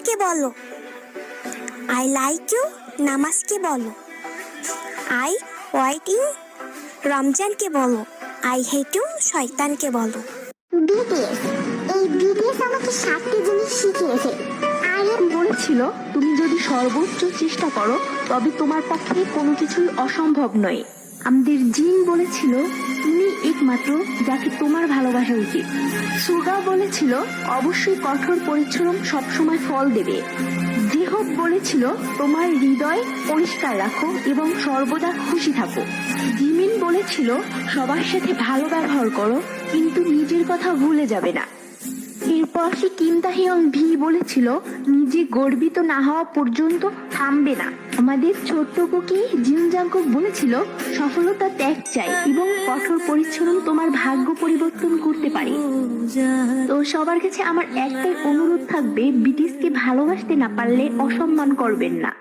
কোরআনকে বলো, I like you নামাজকে বলো, আই ওয়াইট ইউ রমজানকে বলো, আই হেট ইউ শয়তানকে বলো। বিটিএস, এই বিটিএস আমাকে 7টি জিনিস শিখিয়েছে। বলেছিল তুমি যদি সর্বোচ্চ চেষ্টা করো তবে তোমার পক্ষে কোনো কিছুই অসম্ভব নয়। আমাদের জিন বলেছিল তুমি একমাত্র যাকে তোমার ভালোবাসা উচিত। সুগা বলেছিল অবশ্যই কঠোর পরিশ্রম সবসময় ফল দেবে। জেহব বলেছিল তোমার হৃদয় পরিষ্কার রাখো এবং সর্বদা খুশি থাকো। জিমিন বলেছিল সবার সাথে ভালো ব্যবহার করো কিন্তু নিজের কথা ভুলে যাবে না। এরপর সে কিম তাহিয়ং ভি বলেছিল নিজে গর্বিত না হওয়া পর্যন্ত থামবে না। আমাদের ছোট্ট কুকি জিন জাংকুক বলেছিল সফলতা ত্যাগ চাই এবং কঠোর পরিশ্রম তোমার ভাগ্য পরিবর্তন করতে পারে। তো সবার কাছে আমার একটাই অনুরোধ থাকবে, বিটিএসকে ভালোবাসতে না পারলে অসম্মান করবেন না।